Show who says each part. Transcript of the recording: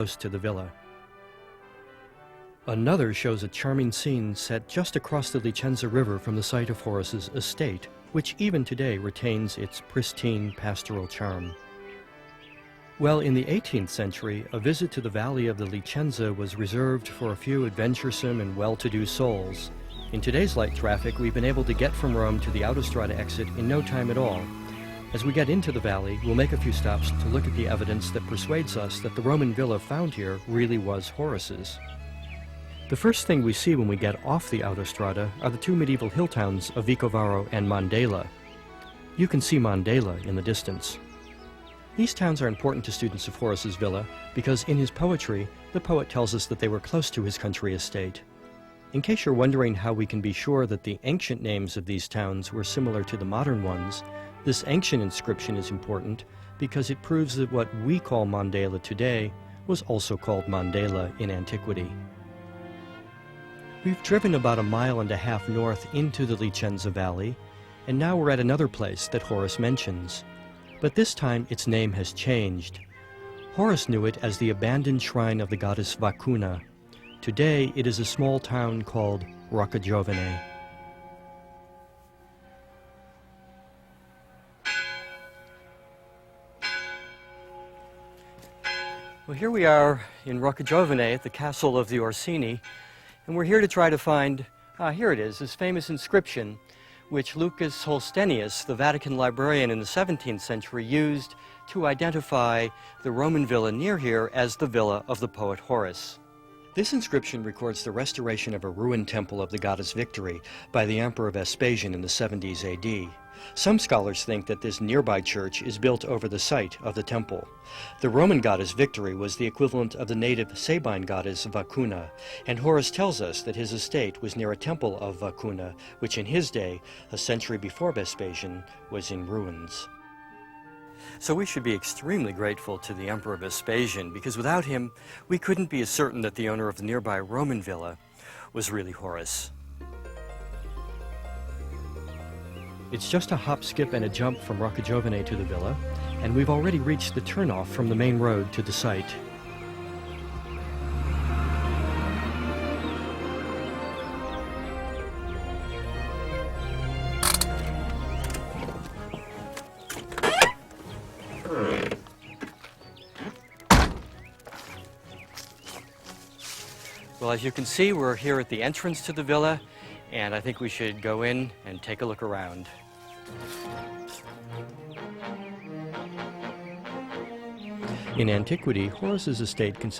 Speaker 1: close to the villa. Another shows a charming scene set just across the Licenza River from the site of Horace's estate, which even today retains its pristine pastoral charm. Well, in the 18th century, a visit to the valley of the Licenza was reserved for a few adventuresome and well-to-do souls. In today's light traffic, we've been able to get from Rome to the Autostrada exit in no time at all. As we get into the valley, we'll make a few stops to look at the evidence that persuades us that the Roman villa found here really was Horace's. The first thing we see when we get off the Autostrada are the two medieval hill towns of Vicovaro and Mandela. You can see Mandela in the distance. These towns are important to students of Horace's villa because in his poetry, the poet tells us that they were close to his country estate. In case you're wondering how we can be sure that the ancient names of these towns were similar to the modern ones, this ancient inscription is important because it proves that what we call Mandela today was also called Mandela in antiquity. We've driven about 1.5 miles north into the Licenza Valley, and now we're at another place that Horace mentions. But this time its name has changed. Horace knew it as the abandoned shrine of the goddess Vacuna. Today it is a small town called Roccagiovane. Well, here we are in Roccagiovane at the castle of the Orsini, and we're here to try to find, here it is, this famous inscription which Lucas Holstenius, the Vatican librarian in the 17th century, used to identify the Roman villa near here as the villa of the poet Horace. This inscription records the restoration of a ruined temple of the goddess Victory by the Emperor Vespasian in the 70s AD. Some scholars think that this nearby church is built over the site of the temple. The Roman goddess Victory was the equivalent of the native Sabine goddess Vacuna, and Horace tells us that his estate was near a temple of Vacuna, which in his day, a century before Vespasian, was in ruins. So we should be extremely grateful to the Emperor Vespasian, because without him, we couldn't be as certain that the owner of the nearby Roman villa was really Horace. It's just a hop, skip, and a jump from Roccagiovane to the villa, and we've already reached the turnoff from the main road to the site. Well, as you can see, we're here at the entrance to the villa, and I think we should go in and take a look around. In antiquity, Horace's estate consisted